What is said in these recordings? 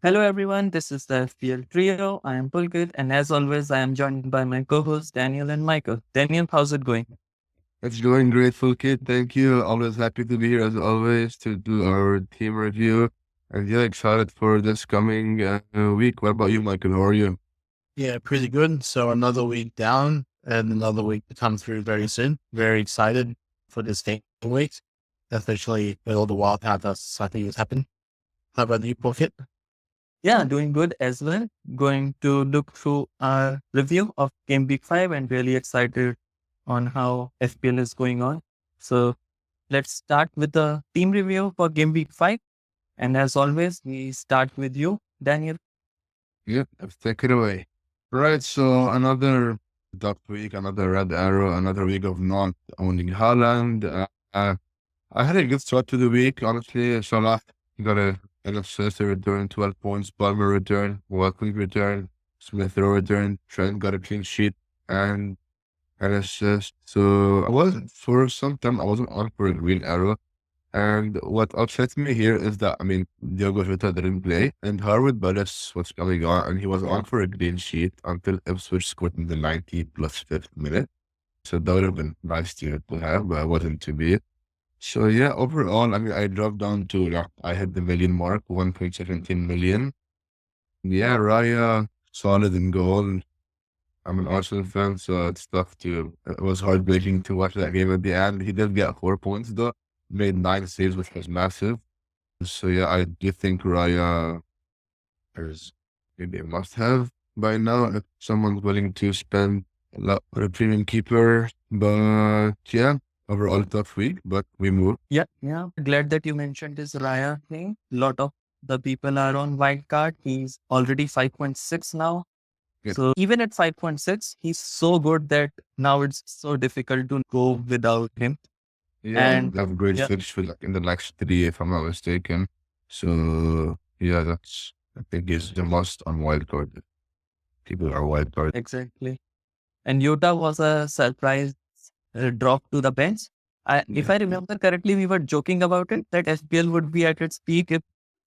Hello everyone, this is the FPL Trio. I am Pulkit, and as always, I am joined by my co-hosts Daniel and Michael. Daniel, how's it going? It's going great, Pulkit. Thank you. Always happy to be here as always to do our team review. And yeah, excited for this coming week. What about you, Michael? How are you? Yeah, pretty good. So another week down and another week to come through very soon. Very excited for this game week, especially with all the Wildcard that's I think has happened. How about you, Pulkit? Yeah, doing good as well. Going to look through our review of Game Week 5 and really excited on how FPL is going on. So let's start with the team review for Game Week 5. And as always, we start with you, Daniel. Yeah, let's take it away. Right, so another tough week, another red arrow, another week of not owning Haaland. I had a good start to the week, honestly. Salah got an assist, a return, 12 points, Palmer return, Welcome return, Smith Rowe return, Trent got a clean sheet, and an assist. So I wasn't, for some time, I wasn't on for a green arrow. And what upsets me here is that, I mean, Diogo Jota didn't play, and Harwood Bellis was coming on, and he was on for a clean sheet until Ipswich scored in the 90 plus fifth minute. So that would have been nice to have, but it wasn't to be. So yeah, overall, I mean, I dropped down to, I hit the million mark, 1.17 million. Yeah, Raya, solid in goal. I'm an Arsenal fan, so it's tough to. It was heartbreaking to watch that game at the end. He did get 4 points though, made 9 saves, which was massive. So yeah, I do think Raya is maybe a must-have by now if someone's willing to spend a lot for a premium keeper. But yeah, overall tough week, but we move. Yeah. Glad that you mentioned this Raya thing. Lot of the people are on Wildcard. He's already 5.6 now. Yeah, So even at 5.6, he's so good that now it's so difficult to go without him. yeah, And have a great yeah, finish for like in the next three, if I'm not mistaken. So yeah, that's I think is the must on wildcard. People are wildcard. exactly. And Yuta was a surprise drop to the bench. If Yeah. I remember correctly, we were joking about it that FPL would be at its peak if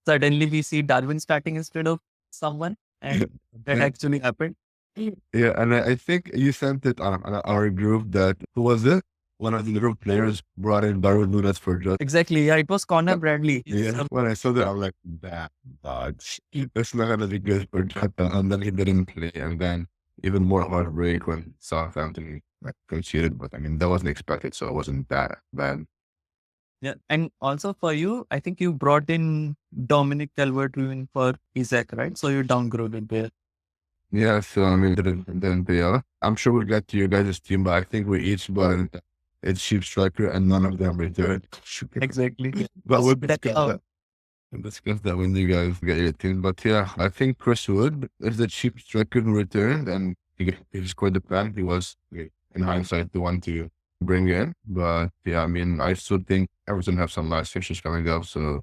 suddenly we see Darwin starting instead of someone. And that Yeah, actually happened. yeah, and I think you sent it on our group that who was it? One of the Liverpool players brought in Darwin Nunes for just. Exactly. Yeah, it was Connor Bradley. Yeah, when I saw that, I'm like, that dodge. That's not gonna be good for Jota. And then he didn't play, and then even more heartbreak when Southampton like conceded. But I mean, that wasn't expected, so it wasn't that bad. Yeah. And also for you, I think you brought in Dominic Calvert-Lewin for Isaac, right? So you downgraded there. Yeah, so I mean, didn't pay off. I'm sure we'll get to your guys' team, but I think we each bought a cheap striker, and none of them returned. Exactly. But we'll That, discuss that. We'll discuss that when you guys get your team. But yeah, I think Chris Wood is the cheap striker who returned, and he scored the pen. He was, in hindsight, the one to bring in. But yeah, I mean, I still think Everton have some nice fixtures coming up, so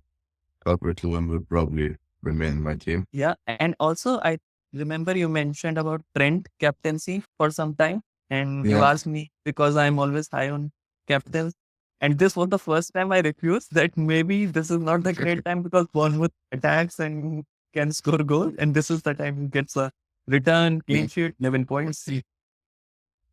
Albert Lewin will probably remain in my team. yeah. And also, I remember you mentioned about Trent captaincy for some time. And you Yeah. asked me because I'm always high on captains. And this was the first time I refused that maybe this is not the great time because Bournemouth attacks and can score goals. And this is the time he gets a return, clean sheet, 11 points.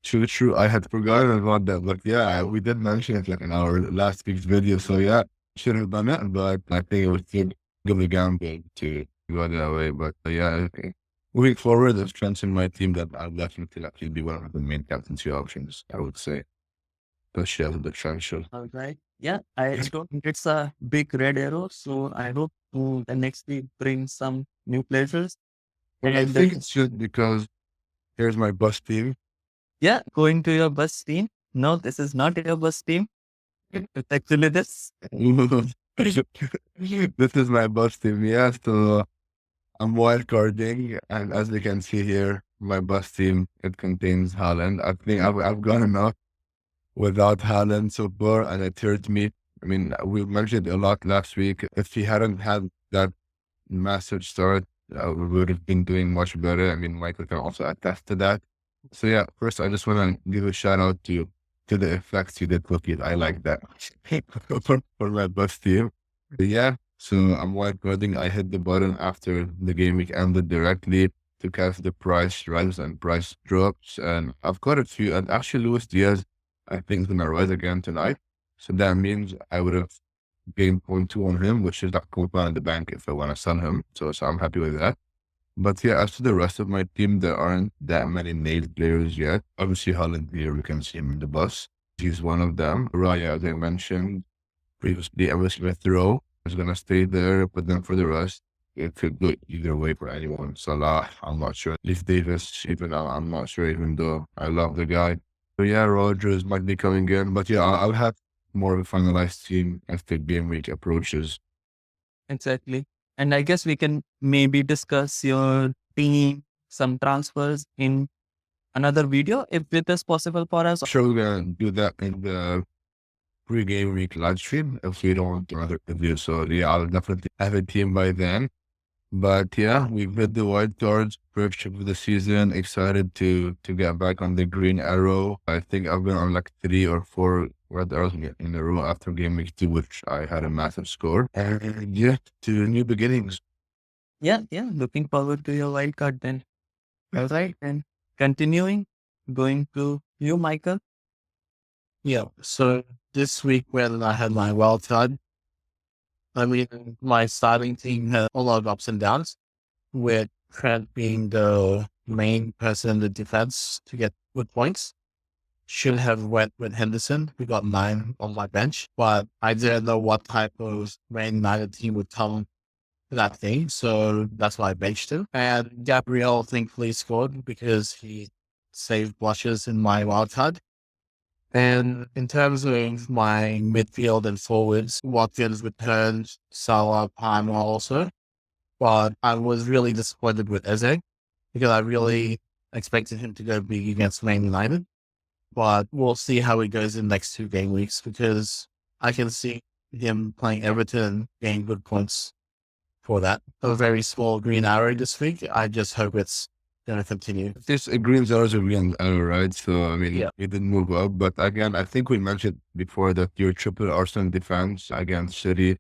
True, true. I had forgotten about that, but yeah, we did mention it like in our last week's video. So yeah, should have done it, but I think it was still give a gamble to go that way. But yeah, okay. Moving forward, there's trends in my team that I'll definitely actually be one of the main captaincy options, I would say. Especially as a differential. All right. Yeah, I don't think it's a big red arrow. So I hope the next week brings some new pleasures. And I And think it should because here's my bus team. yeah, going to your bus team. No, this is not your bus team. It's actually this. This is my bus team, yeah. So I'm wildcarding, and as you can see here, my bus team it contains Haaland. I think I've gone enough without Haaland so far, and it hurt me. I mean, we mentioned a lot last week. If he hadn't had that massive start, we would have been doing much better. I mean, Michael can also attest to that. So yeah, first I just want to give a shout out to the effects you did, Pulkit. I like that for my bus team. Yeah, So I'm wildcarding. I hit the button after the game week ended directly to catch the price rise and price drops. And I've got a few. And actually, Luis Diaz, I think, is going to rise again tonight. So that means I would have gained point two on him, which is like coupon in the bank if I want to sell him. So I'm happy with that. But yeah, as to the rest of my team, there aren't that many nailed players yet. Obviously, Holland here, we can see him in the bus. He's one of them. Raya, as I mentioned previously, Emma Smith Rowe is going to stay there. But then for the rest, it could go either way for anyone. Salah, I'm not sure. Leif Davis, even I'm not sure, even though I love the guy. So yeah, Rogers might be coming in. But yeah, I'll have more of a finalized team as the game week approaches. Exactly. And I guess we can maybe discuss your team, some transfers in another video if it is possible for us. Sure, we're going to do that in the pre-game week live stream if we don't want another review. So yeah, I'll definitely have a team by then. But yeah, we've hit the white cards, first trip of the season. Excited to get back on the green arrow. I think I've been on like 3 or 4 red arrows in a row after game week 2, which I had a massive score. And yeah, to new beginnings. Yeah, looking forward to your wild card then. All right, and continuing, going to you, Michael. Yeah. So this week when I had my wild card, I mean, my starting team had a lot of ups and downs, with Trent being the main person in the defense to get good points. Should have went with Henderson. We got 9 on my bench, but I didn't know what type of Man United team would come to that thing. So that's why I benched him. And Gabriel thankfully scored because he saved blushes in my wild card. And in terms of my midfield and forwards, Watkins returned, Salah, Palmer also. But I was really disappointed with Eze because I really expected him to go big against Man United. But we'll see how he goes in the next 2 game weeks because I can see him playing Everton getting good points for that. A very small green arrow this week. I just hope it's going to continue. This green arrows are green arrow, right? So I mean, Yeah. it didn't move up. But again, I think we mentioned before that your triple Arsenal defense against City.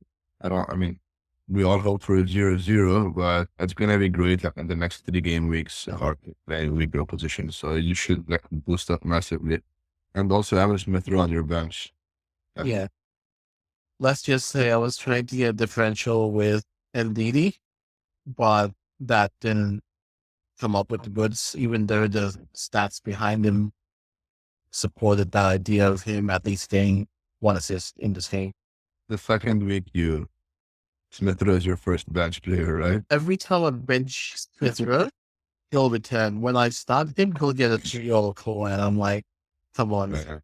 We all hope for a 0-0, but it's gonna be great like in the next 3 game weeks or playing weaker opposition. So you should like boost up massively. And also Emma Smith Rowe on your bench. Yeah. Let's just say I was trying to get a differential with Ndidi, but that didn't come up with the goods, even though the stats behind him supported that idea of him at least getting 1 assist in this game. The second week Smith Rowe is your first bench player, right? Every time I bench Smith Rowe, he'll return. When I start him, he'll get a 3-0 call, and I'm like, come on. Yeah.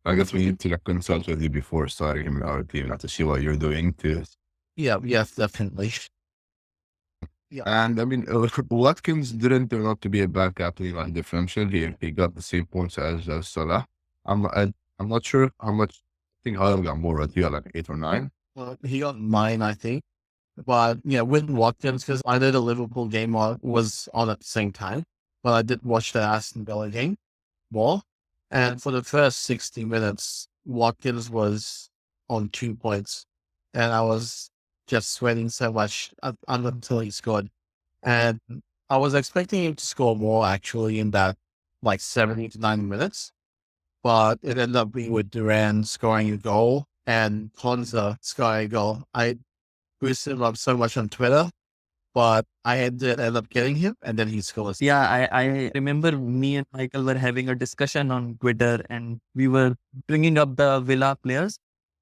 I guess we need to like consult with you before starting him in our team to see what you're doing too. Yeah, yes, definitely. Yeah. And I mean, Watkins didn't turn out to be a bad captain like differential. He got the same points as Salah. I'm not sure how much. I think Haaland got more. Right? He got like 8 or 9. Well, he got 9, I think. But yeah, with Watkins, because I know the Liverpool game was on at the same time, but I did watch the Aston Villa game more. And for the first 60 minutes, Watkins was on 2 points. And I was just sweating so much until he scored. And I was expecting him to score more actually in that like 70 to 90 minutes. But it ended up being with Duran scoring a goal and Konza scoring a goal. I boosted him up so much on Twitter, but I did end up getting him and then he scores. Yeah, I remember me and Michael were having a discussion on Twitter and we were bringing up the Villa players.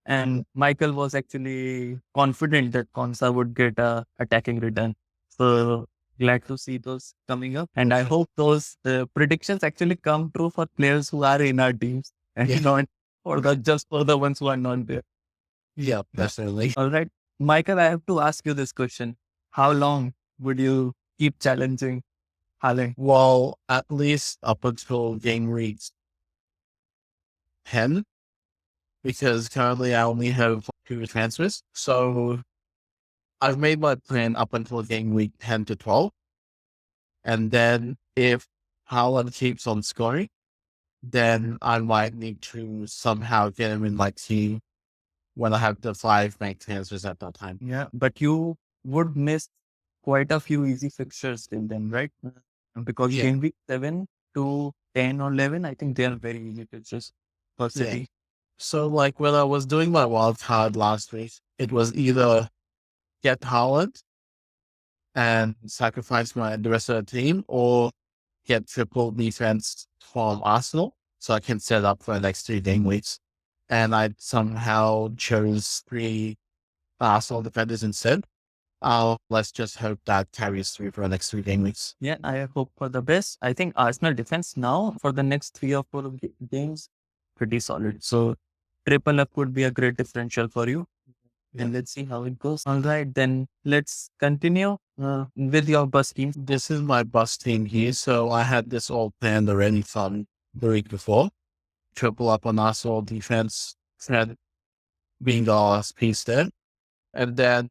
And Michael was actually confident that Konsa would get a attacking return. So glad to see those coming up. And I hope those predictions actually come true for players who are in our teams and not just for the ones who are not there. Yeah, definitely. All right. Michael, I have to ask you this question. How long would you keep challenging Haaland? Well, at least up until game week 10, because currently I only have 2 transfers. So I've made my plan up until game week 10 to 12. And then if Haaland keeps on scoring, then I might need to somehow get him in my team when I have the 5 main transfers at that time. Yeah, but you would miss quite a few easy fixtures till then, right? Because Yeah. game week 7 to 10 or 11, I think they are very easy fixtures for Yeah. City. So like when I was doing my wild card last week, it was either get Haaland and sacrifice the rest of the team, or get triple defense from Arsenal so I can set up for the next 3 game weeks. And I somehow chose 3 Arsenal defenders instead. Let's just hope that carries through for the next 3 game weeks. Yeah, I hope for the best. I think Arsenal defense now for the next 3 or 4 games, pretty solid. So triple up would be a great differential for you. And let's see how it goes. All right, then let's continue with your bus team. This is my bus team here. So I had this all planned already from the week before. Triple up on Arsenal defense, Fred being the last piece there. And then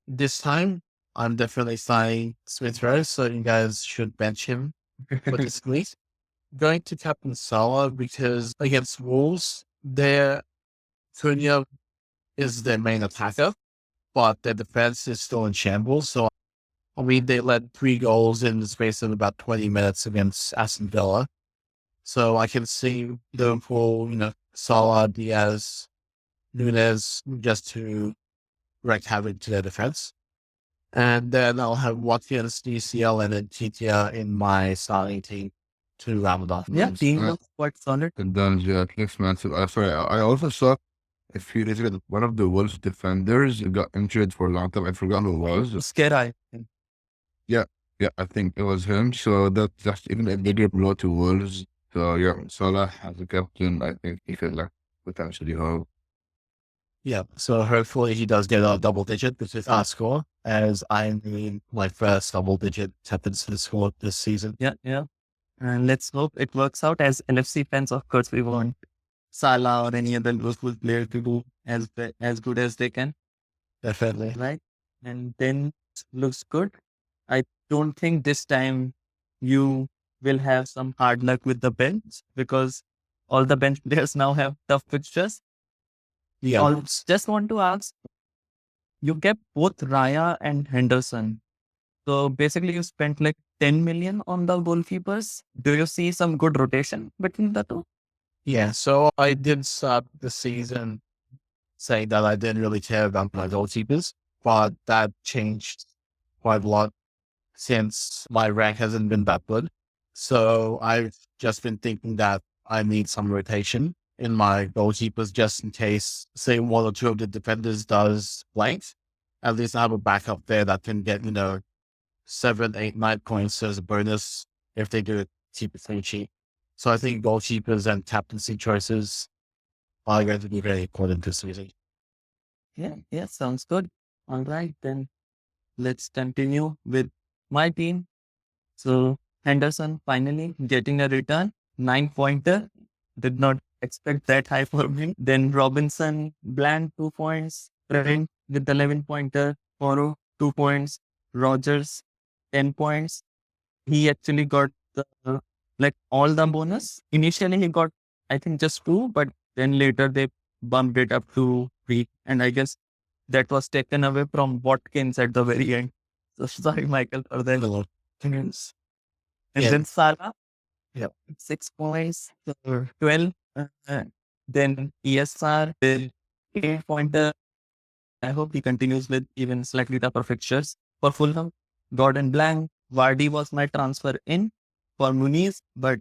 this time I'm definitely signing Smith Rowe, so you guys should bench him for this week. Going to captain Salah because against Wolves, their Cunha is their main attacker, but their defense is still in shambles. So, I mean, they led 3 goals in the space of about 20 minutes against Aston Villa. So I can see Liverpool, Salah, Diaz, Nunez, just to wreak havoc to their defense. And then I'll have Watkins, DCL, and then TTR in my starting team to round it off. Yeah, team looks quite solid. And then next match. Sorry, I also saw a few days ago that one of the Wolves defenders got injured for a long time. I forgot who it was. Scary. Yeah, I think it was him. So that's even a bigger blow to Wolves. So yeah, Salah as a captain, I think he could potentially hold. Yeah, so hopefully he does get a double digit with our score, as I need my first double digit captaincy score this season. Yeah. And let's hope it works out. As NFC fans, of course, we want Salah or any other Liverpool player to do as good as they can. Definitely. Right? And then looks good. I don't think this time you will have some hard luck with the bench, because all the bench players now have tough fixtures. Yeah. Just want to ask, you kept both Raya and Henderson. So basically you spent like 10 million on the goalkeepers. Do you see some good rotation between the two? Yeah, so I did start the season saying that I didn't really care about my goalkeepers, but that changed quite a lot since my rank hasn't been that good. So I've just been thinking that I need some rotation in my goalkeepers just in case, say, 1 or 2 of the defenders does blank. At least I have a backup there that can get, 7, 8, 9 points as a bonus if they do keep it clean sheet. So I think goalkeepers and captaincy choices are going to be very important this season. Yeah, sounds good. All right, then let's continue with my team. So Henderson finally getting a return, 9-pointer. Did not expect that high for him. Then Robinson, Bland, 2 points. Trent with the 11-pointer. Porro, 2 points. Rogers, 10 points. He actually got all the bonus. Initially he got, I think, just 2, but then later they bumped it up to 3. And I guess that was taken away from Watkins at the very end. So sorry, Michael, for that. And then Salah, 6 points, 12. Then ESR with 8-pointer. I hope he continues with even slightly tougher fixtures. For Fulham, Gordon Blank, Vardy was my transfer in for Muniz, but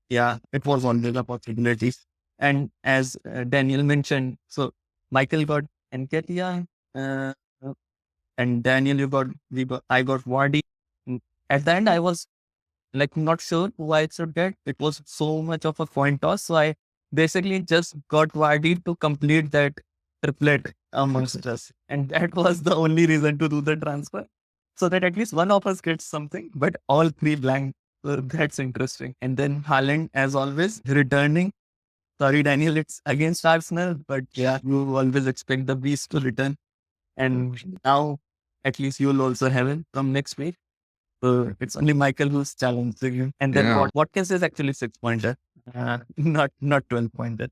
yeah, it was one of the possibilities. And as Daniel mentioned, so Michael got Nketiah, and Daniel, I got Vardy. At the end, I was not sure who I should get. It was so much of a coin toss. So I basically just got Vardy to complete that triplet amongst us. And that was the only reason to do the transfer. So that at least one of us gets something, but all 3 blank. So that's interesting. And then Haaland, as always, returning. Sorry, Daniel, it's against Arsenal, but yeah, you always expect the beast to return. And now, at least you'll also have it from next week. So it's only Michael who's challenging him. And then Watkins is actually 6-pointer, not 12-pointer.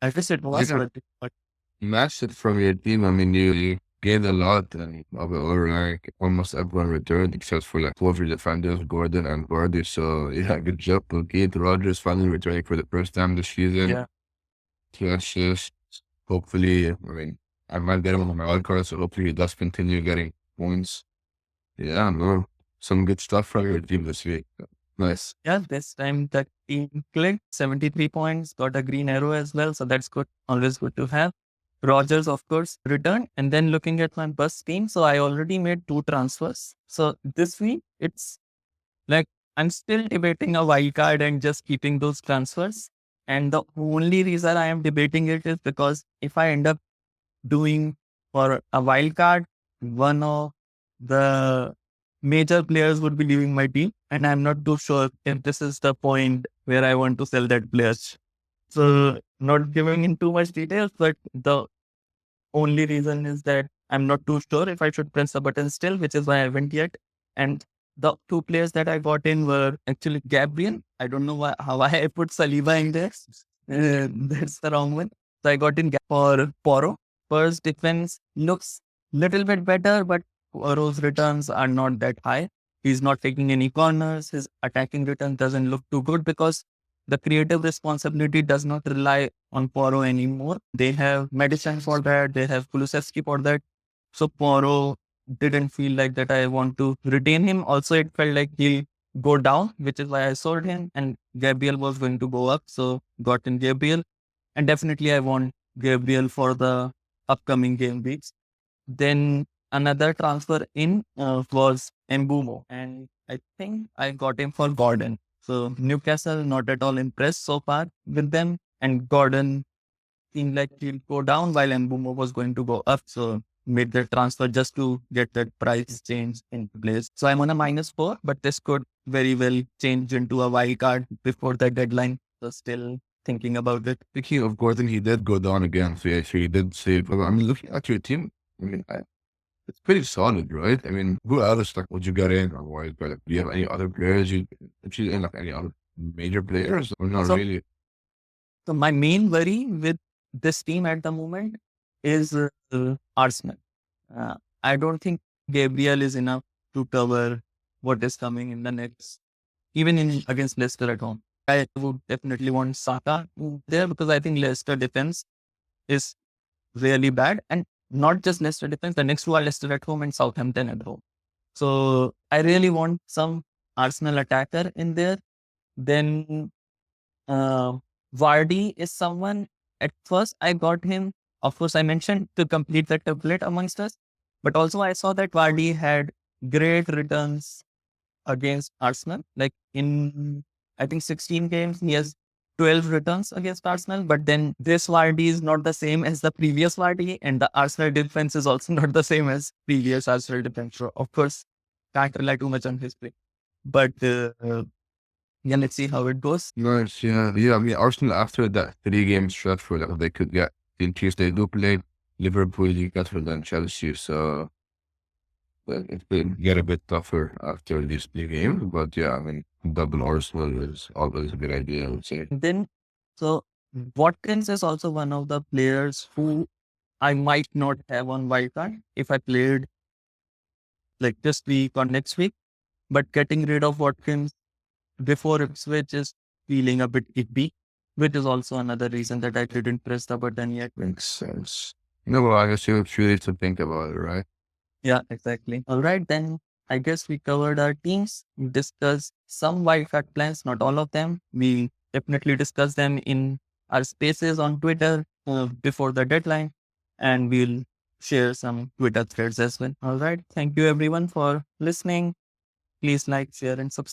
I wish it was, Yeah. but Matched it from your team. I mean, you gained a lot, and or like almost everyone returned except for like 12 defenders, Gordon and Vardy. So yeah, good job, Pulkit. Rogers finally returning for the first time this season. yeah. 2 assists. Hopefully, I mean, I might get him on my wildcard, so hopefully he does continue getting points. Yeah, no, some good stuff from your team this week. Nice. Yeah, this time the team clicked 73 points, got a green arrow as well. So that's good. Always good to have. Rogers, of course, returned. And then looking at my bus team, so I already made 2 transfers. So this week, it's like I'm still debating a wild card and just keeping those transfers. And the only reason I am debating it is because if I end up doing for a wild card, one of the major players would be leaving my team, and I'm not too sure if this is the point where I want to sell that player. So, not giving in too much details, but the only reason is that I'm not too sure if I should press the button still, which is why I haven't yet. And the 2 players that I got in were actually Gabriel. I don't know why I put Saliba in there. That's the wrong one. So I got in for Poro. First defense looks little bit better, but Poro's returns are not that high. He's not taking any corners. His attacking return doesn't look too good because the creative responsibility does not rely on Poro anymore. They have medicine for that. They have Kulusevski for that. So Poro didn't feel like that I want to retain him. Also, it felt like he'll go down, which is why I sold him. And Gabriel was going to go up. So got in Gabriel. And definitely I want Gabriel for the upcoming game weeks. Then another transfer in was Mbumo. And I think I got him for Gordon. So Newcastle not at all impressed so far with them. And Gordon seemed like he'll go down while Mbumo was going to go up. So made the transfer just to get that price change in place. So I'm on a -4, but this could very well change into a wild card before the deadline. So still thinking about it. Speaking of Gordon, he did go down again. So yeah, so he did save. I mean, looking at your team, I mean, it's pretty solid, right? I mean, who else like would you get in or what? But do you have any other players you actually in like any other major players or not So, really? so my main worry with this team at the moment is Arsenal. I don't think Gabriel is enough to cover what is coming in the next, even in against Leicester at home. I would definitely want Saka there because I think Leicester defense is really bad, and not just Leicester defense. The next 2 are Leicester at home and Southampton at home. So I really want some Arsenal attacker in there. Then uh, Vardy is someone. At first, I got him. Of course, I mentioned to complete the tablet amongst us, but also I saw that Vardy had great returns against Arsenal. Like in, I think 16 games, he has 12 returns against Arsenal. But then this Vardy is not the same as the previous Vardy, and the Arsenal defense is also not the same as previous Arsenal defense. So of course, can't rely too much on his play. But yeah, let's see how it goes. Nice, yeah, yeah. I mean, Arsenal after that 3 game stretch where like, they could get in case they do play Liverpool, Newcastle, then Chelsea. So but it will get a bit tougher after these 3 games. But yeah, I mean, double Arsenal is always a good idea, I would say. Then, so Watkins is also one of the players who I might not have on wildcard if I played like this week or next week. But getting rid of Watkins before Ipswich is feeling a bit iffy, which is also another reason that I didn't press the button yet. Makes sense. No, well, I guess you need to think about it, right? Yeah, exactly. All right, then I guess we covered our teams. We discussed some wildcard plans, not all of them. We definitely discuss them in our spaces on Twitter before the deadline, and we'll share some Twitter threads as well. All right. Thank you everyone for listening. Please like, share, and subscribe.